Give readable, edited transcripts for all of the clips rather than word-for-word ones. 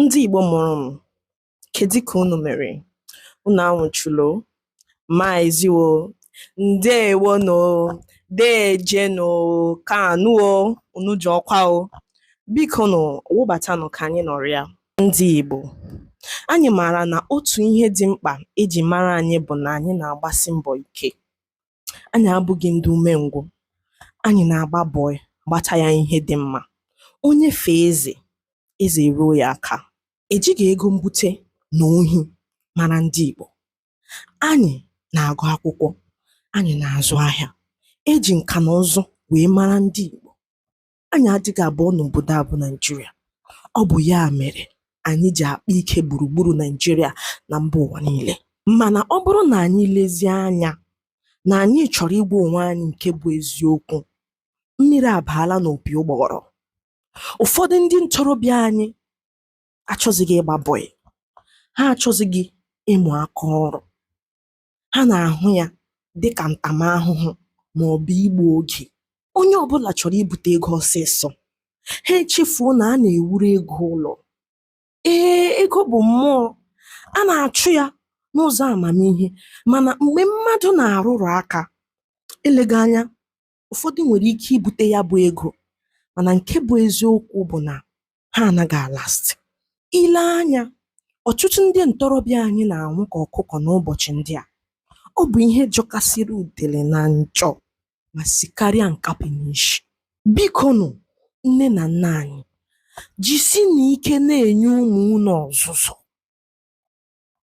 Ndị Igbo mụrụ m, kedu ka unu mere? Unu anwụchulo? Maazị ndeewono, deejeno, kanuo, unu ji ọkwa o. Biko nụ wụbatanụ ka anyị nọrịa. Ndị Igbo, anyị maara na otu ihe dị mkpa eji mara anyị bụ na anyị na-agbasi mbọ ike. Anyị abụghị ndị umengwụ. Anyị na-agba bọị gbata ya ihe dị mma. Onye fee eze ruo ya aka. Ejighị ego mbute na ohi mara ndị Igbo. Anyị na-agụ akwụkwọ, anyị na-azụ ahịa, eji nka na ụzụ wee mara ndị Igbo. Anyị adịghị abụọ n'obodo a bụ Naịjirịa. Ọ bụ ya mere anyị ji akpa ike gburugburu Naịjirịa na mba ụwa niile. Mana ọ bụrụ na anyị lezie anya na anyị chọrọ igbu onwe anyị nke bụ eziokwu, mmiri abaala n'opi ụgbọghọrọ. Ụfọdụ ndị ntorobịa anyị achọzighị ịgba bọị, ha achọzighị ịmụ aka ọrụ, ha na-ahụ ya dịka ntamahụhụ ma ọ bụ igbu oge. Onye ọbụla chọrọ ibute ego ọsịsọ, ha echefuo na a na-ewuru ego ụlọ. Ego bụ mmụọ, a na-achụ ya n'ụzọ amamihe, mana mgbe mmadụ na-arụrụ aka, eleghị anya ụfọdụ nwere ike ibute ya bụ ego, mana nke bụ eziokwu bụ na ha anaghị alast. Ile anya, ọtụtụ ndị ntorobịa anyị na-anwụ ka ọkụkọ n'ụbọchị ndị a. Ọ bụ ihe jọkasịrị udele na njọ ma sikarịa nkapị n'isi. Biko nụ, nne na nna anyị, jisi n'ike na-enye ụmụ unu ọzụzụ.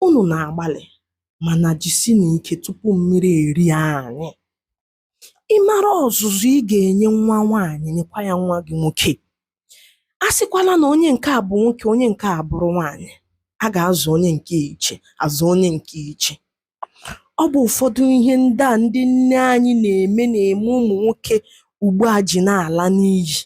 Unu na-agbalị, mana jisi n'ike tupu mmiri erie anyị. Ị mara ọzụzụ ị ga-enye nwa nwaanyị, nyekwa ya nwa gị nwoke. A sịkwala na onye nke a bụ nwoke, onye nke a bụrụ nwaanyị, a ga-azụ onye nke iche, azụ onye nke iche. Ọ bụ ụfọdụ ihe ndị a ndị nne anyị na-eme ụmụ nwoke ugbu a ji na-ala n'iyi.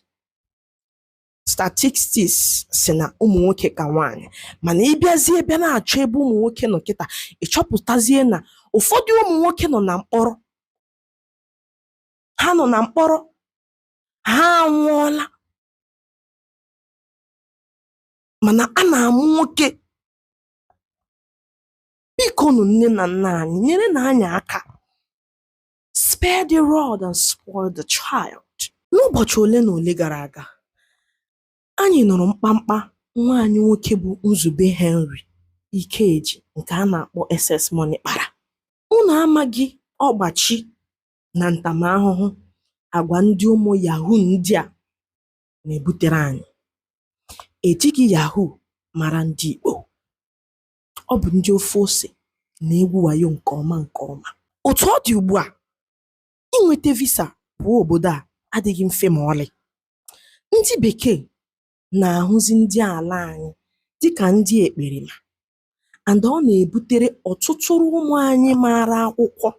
Statistics si na ụmụ nwoke ka nwaanyị, mana ịbịazie ebe na-achọ ebe ụmụ nwoke nọ kịta, ịchọpụtazie na ụfọdụ ụmụ nwoke nọ na mkpọrọ. Ha nọ na mkpọrọ, ha anwụọla, mana a na-amụ nwoke. Biko nụ nne na nna anyị, nyere na anyị aka. Spare the rod and spoil the child. N'ụbọchị ole na ole gara aga, anyị nụrụ mkpamkpa nwa anyị nwoke bụ Nzube Henry Ikeji nke a na-akpọ SS Money kpara. Unu amaghị ọgbachi na ntamahụhụ agwa ndị ụmụ yahoo ndị a na-ebutere anyị. Ejighị yahoo mara ndị Igbo. Ọ bụ ndị ofe ose na-egwu wayo nke ọma nke ọma. Otu ọ dị ugbu a, inweta visa pụọ obodo a adịghị mfe ma ọlị. Ndị bekee na-ahụzi ndị ala anyị dịka ndị ekperima, and ọ na-ebutere ọtụtụ ụmụ anyị mara akwụkwọ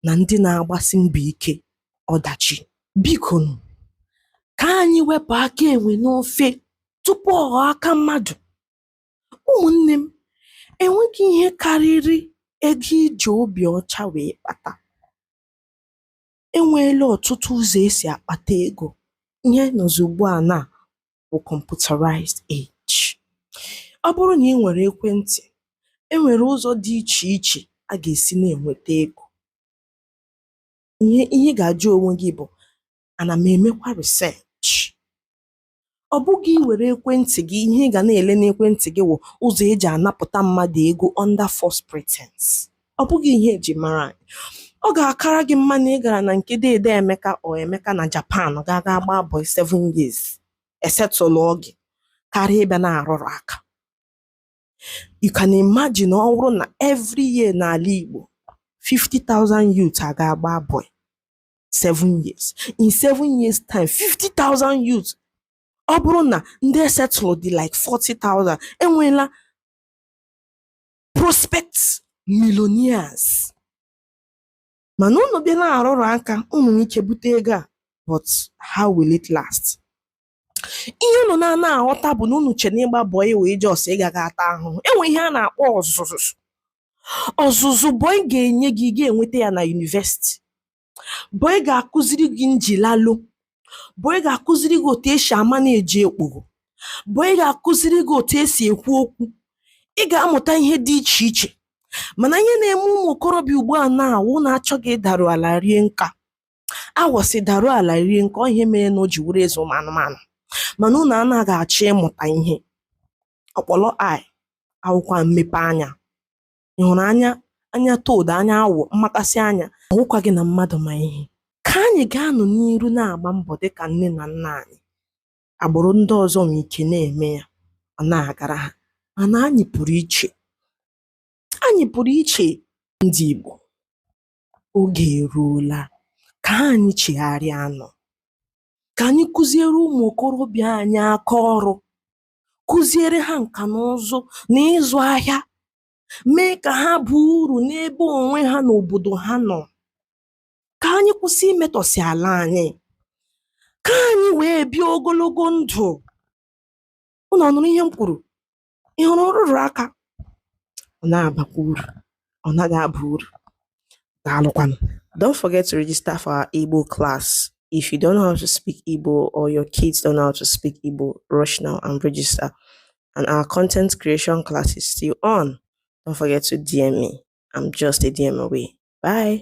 na ndị na-agbasi mbọ ike ọdachi. Biko nụ, ka anyị wepụ aka enwe n'ofe tupu ọ ghọọ aka mmadụ. Ụmụnne m, enweghị ihe karịrị ego iji obi ọcha wee kpata. Enweela ọtụtụ ụzọ esi akpata ego. Ihe nọzi ugbu a na bụ computerized age. Ọ bụrụ na ị nwere ekwentị, enwere ụzọ dị iche iche a ga-esi na-enweta ego. Ihe ga-ajụ onwe gị bụ, ana m emekwa research? Ọ bụghị iwere ekwentị gị, ihe ị ga na-ele n'ekwentị gị wụ ụzọ eji anapụta mmadụ ego under false pretense. Ọ bụghị ihe eji mara anyị. Ọ ga-akara gị mma na ị gara na nke dede Emeka or Emeka na Japan ga gbaa bọị 7 years esetụlụ gị karịa ịbịa na-arụrụ aka. You can imagine ọ bụrụ na every year n'ala Igbo 50,000 youth ga-agba bọị 7 years. In 7 years time, 50,000 youth. Ọ bụrụ na ndị esetụlụ dị like 40,000, enweela prospect millionaires. Mana unu bịa na-arụrụ aka, unu ike bute ego a, but how will it last? Ihe unu na-aghọta bụ na unu che na ịgba bọị wee jos ị gaghị ata ahụhụ. Enwe ihe a na-akpọ ọzụzụ. Ọzụzụ bọị ga-enye gị, ga-enweta ya na yunivesiti. Bọị ga-akụziri gị njilalo. Bọị ga-akụziri gị otu esi ama na-eji ekporo. bụ ị ga-akụziri gị otu esi ekwu okwu. Ị ga-amụta ihe dị iche iche. Mana ihe na-eme ụmụ okorobịa ugbu a na-awụ na-achọghị ịdarụ ala rie nka. Awọsị darụ ala rie nka, ọ ihe mere na o ji were ezu ụmụ anụmanụ. Mana unu anaghị achọ ịmụta ihe. Ọkpọlọ eye awụkwa mmepe anya. Ị hụrụ anya toad, anya awọ, mmakasị anya, ọwụkwa gị na mmadụ ma ihe. Ka anyị ga-anọ n'iru na-agba mbọ dịka nne na nna anyị. Agbụrụ ndị ọzọ nwere ike na-eme ya, ọ na-agara ha. Mana anyị pụrụ iche. Anyị pụrụ iche. Ndị Igbo, oge eruola ka anyị chegharịa anọ. Ka anyị kụziere ụmụ okorobịa anyị aka ọrụ. Kụziere ha nka na ụzụ na ịzụ ahịa. Mee ka ha baa uru n'ebe onwe ha na obodo ha nọ. Ka anyị kwụsị imetọsị ala anyị. Ka anyị wee bịa ogologo ndụ. Unu nụrụ ihe m kwuru? Ị hụrụ nrụrụ aka? Ọ na-abakwa uru, ọ naghị aba uru. Daalụkwanụ. Don't forget to register for our Igbo class. If you don't know how to speak Igbo or your kids don't know how to speak Igbo, rush now and register. And our content creation class is still on. Don't forget to DM me. I'm just a DM away. Bye.